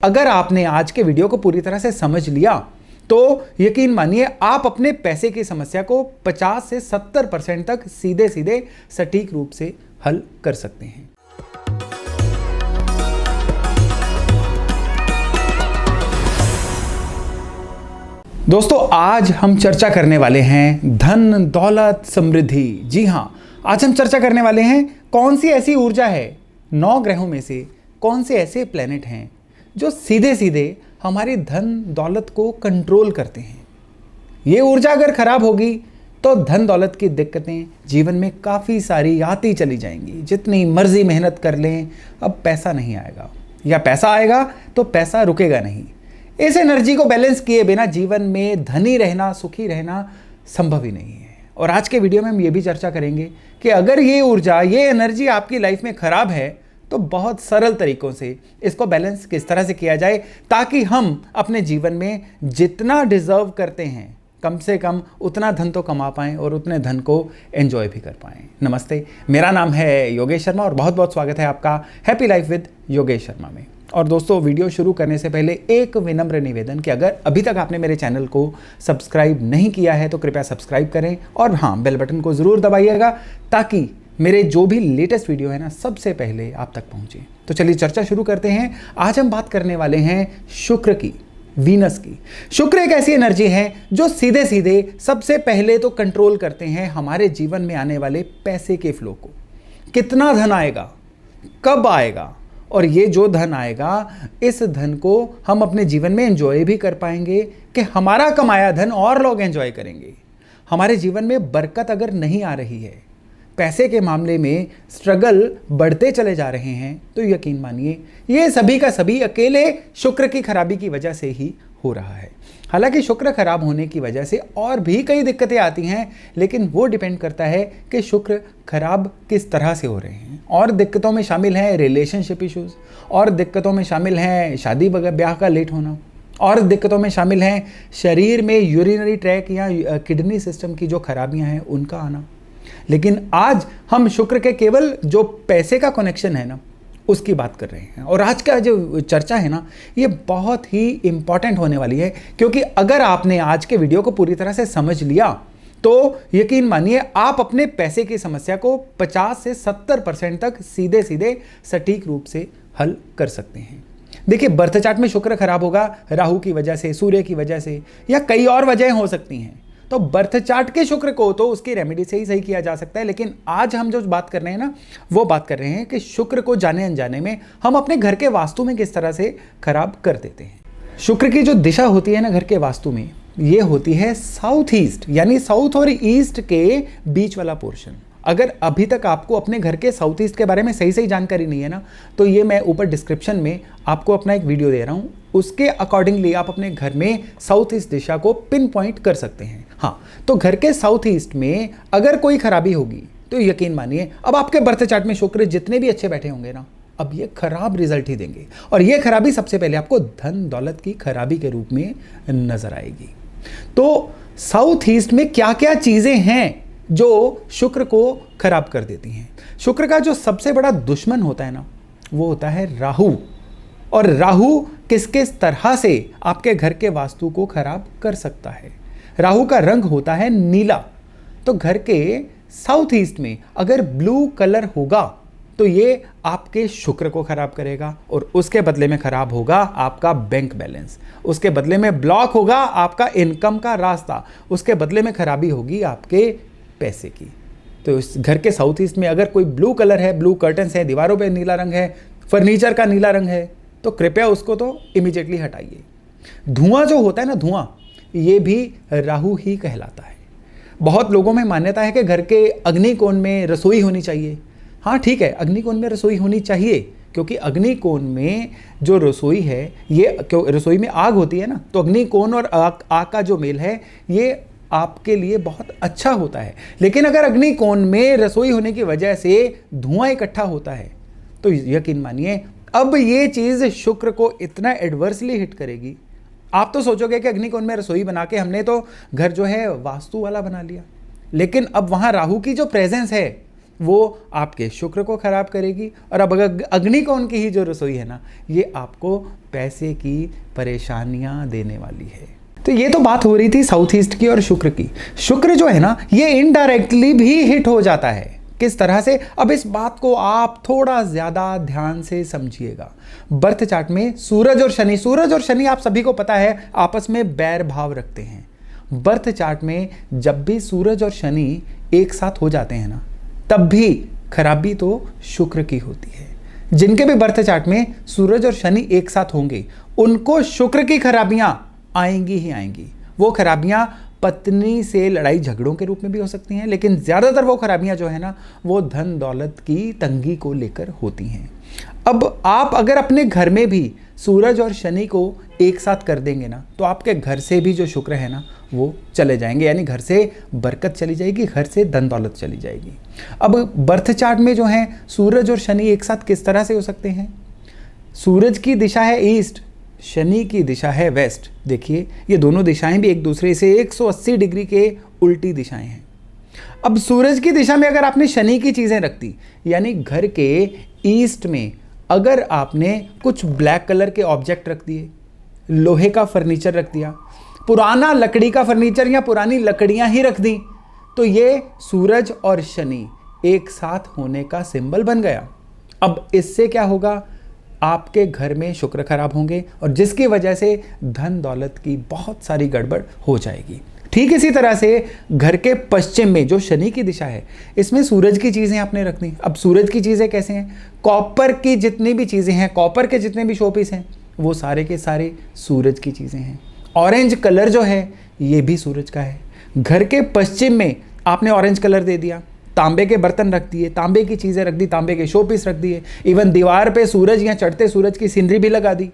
अगर आपने आज के वीडियो को पूरी तरह से समझ लिया तो यकीन मानिए आप अपने पैसे की समस्या को 50 से 70% तक सीधे सीधे सटीक रूप से हल कर सकते हैं। दोस्तों, आज हम चर्चा करने वाले हैं धन दौलत समृद्धि। जी हां, आज हम चर्चा करने वाले हैं कौन सी ऐसी ऊर्जा है 9 ग्रहों में से कौन से ऐसे प्लेनेट हैं जो सीधे सीधे हमारी धन दौलत को कंट्रोल करते हैं। ये ऊर्जा अगर खराब होगी तो धन दौलत की दिक्कतें जीवन में काफ़ी सारी आती चली जाएंगी। जितनी मर्जी मेहनत कर लें, अब पैसा नहीं आएगा, या पैसा आएगा तो पैसा रुकेगा नहीं। इस एनर्जी को बैलेंस किए बिना जीवन में धनी रहना, सुखी रहना संभव ही नहीं है। और आज के वीडियो में हम ये भी चर्चा करेंगे कि अगर ये ऊर्जा, ये एनर्जी आपकी लाइफ में खराब है तो बहुत सरल तरीकों से इसको बैलेंस किस तरह से किया जाए ताकि हम अपने जीवन में जितना डिजर्व करते हैं कम से कम उतना धन तो कमा पाएं और उतने धन को एंजॉय भी कर पाएं। नमस्ते, मेरा नाम है योगेश शर्मा और बहुत बहुत स्वागत है आपका happy life with Yogesh Sharma में। और दोस्तों, वीडियो शुरू करने से पहले एक विनम्र निवेदन कि अगर अभी तक आपने मेरे चैनल को सब्सक्राइब नहीं किया है तो कृपया सब्सक्राइब करें और हाँ, बेल बटन को ज़रूर दबाइएगा ताकि मेरे जो भी लेटेस्ट वीडियो है ना सबसे पहले आप तक पहुंचे। तो चलिए चर्चा शुरू करते हैं। आज हम बात करने वाले हैं शुक्र की, वीनस की। शुक्र एक ऐसी एनर्जी है जो सीधे सीधे सबसे पहले तो कंट्रोल करते हैं हमारे जीवन में आने वाले पैसे के फ्लो को। कितना धन आएगा, कब आएगा, और ये जो धन आएगा इस धन को हम अपने जीवन में एंजॉय भी कर पाएंगे कि हमारा कमाया धन और लोग एंजॉय करेंगे। हमारे जीवन में बरकत अगर नहीं आ रही है, पैसे के मामले में स्ट्रगल बढ़ते चले जा रहे हैं, तो यकीन मानिए ये सभी का सभी अकेले शुक्र की खराबी की वजह से ही हो रहा है। हालांकि शुक्र खराब होने की वजह से और भी कई दिक्कतें आती हैं, लेकिन वो डिपेंड करता है कि शुक्र खराब किस तरह से हो रहे हैं। और दिक्कतों में शामिल हैं रिलेशनशिप इश्यूज, और दिक्कतों में शामिल हैं शादी ब्याह का लेट होना, और दिक्कतों में शामिल हैं शरीर में यूरिनरी ट्रैक या किडनी सिस्टम की जो खराबियां हैं उनका आना। लेकिन आज हम शुक्र के केवल जो पैसे का कनेक्शन है ना उसकी बात कर रहे हैं। और आज का जो चर्चा है ना ये बहुत ही इंपॉर्टेंट होने वाली है, क्योंकि अगर आपने आज के वीडियो को पूरी तरह से समझ लिया तो यकीन मानिए आप अपने पैसे की समस्या को 50 से 70% तक सीधे सीधे सटीक रूप से हल कर सकते हैं। देखिए, बर्थ चार्ट में शुक्र खराब होगा राहु की वजह से, सूर्य की वजह से, या कई और वजहें हो सकती हैं। तो बर्थ चार्ट के शुक्र को तो उसकी रेमेडी से ही सही किया जा सकता है, लेकिन आज हम जो बात कर रहे हैं ना वो बात कर रहे हैं कि शुक्र को जाने अनजाने में हम अपने घर के वास्तु में किस तरह से खराब कर देते हैं। शुक्र की जो दिशा होती है ना घर के वास्तु में, ये होती है साउथ ईस्ट, यानी साउथ और ईस्ट के बीच वाला पोर्शन। अगर अभी तक आपको अपने घर के साउथ ईस्ट के बारे में सही जानकारी नहीं है ना, तो ये मैं ऊपर डिस्क्रिप्शन में आपको अपना एक वीडियो दे रहा हूँ, उसके अकॉर्डिंगली आप अपने घर में साउथ ईस्ट दिशा को पिन पॉइंट कर सकते हैं। हाँ, तो घर के साउथ ईस्ट में अगर कोई खराबी होगी तो यकीन मानिए अब आपके बर्थ चार्ट में शुक्र जितने भी अच्छे बैठे होंगे ना, अब ये खराब रिजल्ट ही देंगे। और ये खराबी सबसे पहले आपको धन दौलत की खराबी के रूप में नजर आएगी। तो साउथ ईस्ट में क्या क्या चीजें हैं जो शुक्र को खराब कर देती हैं? शुक्र का जो सबसे बड़ा दुश्मन होता है ना वो होता है राहु। और राहु किस किस तरह से आपके घर के वास्तु को खराब कर सकता है? राहु का रंग होता है नीला। तो घर के साउथ ईस्ट में अगर ब्लू कलर होगा तो ये आपके शुक्र को खराब करेगा, और उसके बदले में खराब होगा आपका बैंक बैलेंस, उसके बदले में ब्लॉक होगा आपका इनकम का रास्ता, उसके बदले में खराबी होगी आपके पैसे की। तो इस घर के साउथ ईस्ट में अगर कोई ब्लू कलर है, ब्लू कर्टन्स है, दीवारों पे नीला रंग है, फर्नीचर का नीला रंग है, तो कृपया उसको तो इमीडिएटली हटाइए। धुआं जो होता है ना, धुआं, ये भी राहु ही कहलाता है। बहुत लोगों में मान्यता है कि घर के अग्निकोण में रसोई होनी चाहिए। हाँ ठीक है, अग्निकोण में रसोई होनी चाहिए, क्योंकि अग्निकोण में जो रसोई है, ये क्यों रसोई में आग होती है ना, तो अग्निकोण और आग का जो मेल है ये आपके लिए बहुत अच्छा होता है। लेकिन अगर अग्निकोण में रसोई होने की वजह से धुआं इकट्ठा होता है तो यकीन मानिए अब ये चीज़ शुक्र को इतना एडवर्सली हिट करेगी। आप तो सोचोगे कि अग्निकोण में रसोई बना के हमने तो घर जो है वास्तु वाला बना लिया, लेकिन अब वहाँ राहु की जो प्रेजेंस है वो आपके शुक्र को खराब करेगी। और अब अग्निकोण की ही जो रसोई है ना, ये आपको पैसे की परेशानियां देने वाली है। तो ये तो बात हो रही थी साउथ ईस्ट की और शुक्र की। शुक्र जो है ना, ये इनडायरेक्टली भी हिट हो जाता है। किस तरह से? अब इस बात को आप थोड़ा ज्यादा ध्यान से समझिएगा। बर्थ चार्ट में सूरज और शनि आप सभी को पता है आपस में बैर भाव रखते हैं। बर्थ चार्ट में जब भी सूरज और शनि एक साथ हो जाते हैं ना, तब भी खराबी तो शुक्र की होती है। जिनके भी बर्थ चार्ट में सूरज और शनि एक साथ होंगे, उनको शुक्र की खराबियां आएंगी ही आएंगी। वो खराबियां पत्नी से लड़ाई झगड़ों के रूप में भी हो सकती हैं, लेकिन ज़्यादातर वो खराबियां जो है ना, वो धन दौलत की तंगी को लेकर होती हैं। अब आप अगर अपने घर में भी सूरज और शनि को एक साथ कर देंगे ना, तो आपके घर से भी जो शुक्र है ना, वो चले जाएंगे। यानी घर से बरकत चली जाएगी, घर से धन दौलत चली जाएगी। अब बर्थ चार्ट में जो है सूरज और शनि एक साथ किस तरह से हो सकते हैं? सूरज की दिशा है ईस्ट, शनि की दिशा है वेस्ट। देखिए, ये दोनों दिशाएं भी एक दूसरे से 180 डिग्री के उल्टी दिशाएं हैं। अब सूरज की दिशा में अगर आपने शनि की चीज़ें रख दी, यानी घर के ईस्ट में अगर आपने कुछ ब्लैक कलर के ऑब्जेक्ट रख दिए, लोहे का फर्नीचर रख दिया, पुराना लकड़ी का फर्नीचर या पुरानी लकड़ियां ही रख दी, तो ये सूरज और शनि एक साथ होने का सिंबल बन गया। अब इससे क्या होगा? आपके घर में शुक्र खराब होंगे और जिसकी वजह से धन दौलत की बहुत सारी गड़बड़ हो जाएगी। ठीक इसी तरह से घर के पश्चिम में जो शनि की दिशा है, इसमें सूरज की चीज़ें आपने रखनी। अब सूरज की चीज़ें कैसे हैं? कॉपर की जितनी भी चीज़ें हैं, कॉपर के जितने भी शोपीस हैं, वो सारे के सारे सूरज की चीज़ें हैं। ऑरेंज कलर जो है, ये भी सूरज का है। घर के पश्चिम में आपने ऑरेंज कलर दे दिया, तांबे के बर्तन रख दिए, तांबे की चीज़ें रख दी, तांबे के शोपीस रख दिए, इवन दीवार पे सूरज या चढ़ते सूरज की सीनरी भी लगा दी,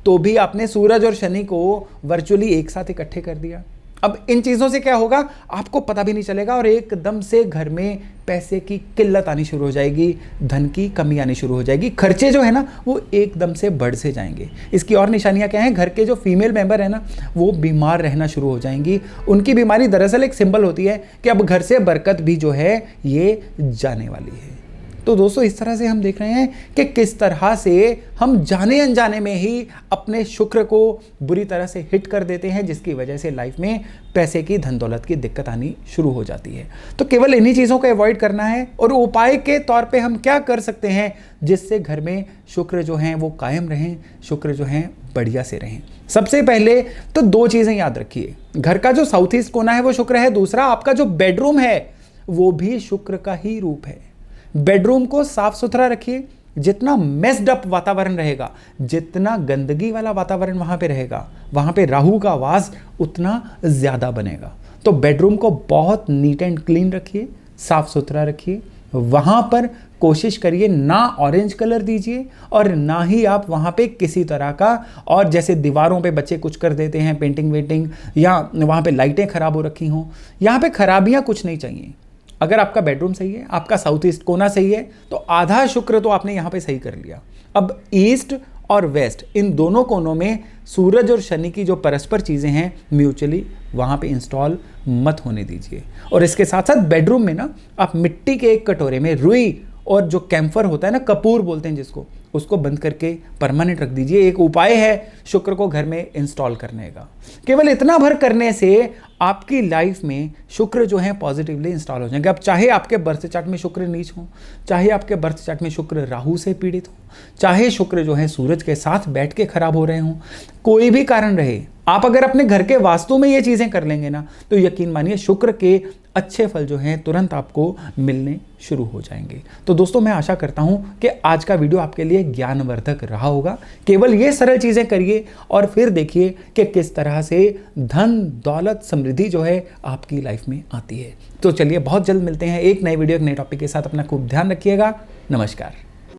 तो भी आपने सूरज और शनि को वर्चुअली एक साथ इकट्ठे कर दिया। अब इन चीज़ों से क्या होगा? आपको पता भी नहीं चलेगा और एकदम से घर में पैसे की किल्लत आनी शुरू हो जाएगी, धन की कमी आनी शुरू हो जाएगी, खर्चे जो है ना, वो एकदम से बढ़ से जाएंगे। इसकी और निशानियां क्या हैं? घर के जो फीमेल मेंबर है ना, वो बीमार रहना शुरू हो जाएंगी। उनकी बीमारी दरअसल एक सिंबल होती है कि अब घर से बरकत भी जो है ये जाने वाली है। तो दोस्तों, इस तरह से हम देख रहे हैं कि किस तरह से हम जाने अनजाने में ही अपने शुक्र को बुरी तरह से हिट कर देते हैं, जिसकी वजह से लाइफ में पैसे की, धन दौलत की दिक्कत आनी शुरू हो जाती है। तो केवल इन्हीं चीज़ों को अवॉइड करना है। और उपाय के तौर पे हम क्या कर सकते हैं जिससे घर में शुक्र जो हैं वो कायम रहें, शुक्र जो हैं बढ़िया से रहें? सबसे पहले तो दो चीज़ें याद रखिए। घर का जो साउथ ईस्ट कोना है वो शुक्र है। दूसरा, आपका जो बेडरूम है वो भी शुक्र का ही रूप है। बेडरूम को साफ सुथरा रखिए। जितना मेस्ड अप वातावरण रहेगा, जितना गंदगी वाला वातावरण वहां पे रहेगा, वहां पे राहु का वास उतना ज्यादा बनेगा। तो बेडरूम को बहुत नीट एंड क्लीन रखिए, साफ सुथरा रखिए। वहां पर कोशिश करिए ना ऑरेंज कलर दीजिए और ना ही आप वहां पे किसी तरह का, और जैसे दीवारों पे बच्चे कुछ कर देते हैं, पेंटिंग वेंटिंग, या वहां पे लाइटें खराब हो रखी हों, यहां पे खराबियां कुछ नहीं चाहिए। अगर आपका बेडरूम सही है, आपका साउथ ईस्ट कोना सही है, तो आधा शुक्र तो आपने यहां पे सही कर लिया। अब ईस्ट और वेस्ट, इन दोनों कोनों में सूरज और शनि की जो परस्पर चीज़ें हैं, म्यूचुअली वहां पे इंस्टॉल मत होने दीजिए। और इसके साथ साथ बेडरूम में ना आप मिट्टी के एक कटोरे में रुई और जो कैम्फर होता है ना, कपूर बोलते हैं जिसको, उसको बंद करके परमानेंट रख दीजिए। एक उपाय है शुक्र को घर में इंस्टॉल करने का। केवल इतना भर करने से आपकी लाइफ में शुक्र जो है पॉजिटिवली इंस्टॉल हो जाएंगे। अब चाहे आपके बर्थ चार्ट में शुक्र नीच हो, चाहे आपके बर्थ चार्ट में शुक्र राहु से पीड़ित हो, चाहे शुक्र जो है सूरज के साथ बैठ के खराब हो रहे हों, कोई भी कारण रहे, आप अगर अपने घर के वास्तु में ये चीज़ें कर लेंगे ना, तो यकीन मानिए शुक्र के अच्छे फल जो हैं तुरंत आपको मिलने शुरू हो जाएंगे। तो दोस्तों, मैं आशा करता हूं कि आज का वीडियो आपके लिए ज्ञानवर्धक रहा होगा। केवल ये सरल चीज़ें करिए और फिर देखिए कि किस तरह से धन दौलत समृद्धि जो है आपकी लाइफ में आती है। तो चलिए, बहुत जल्द मिलते हैं एक नए वीडियो, एक नए टॉपिक के साथ। अपना खूब ध्यान रखिएगा। नमस्कार।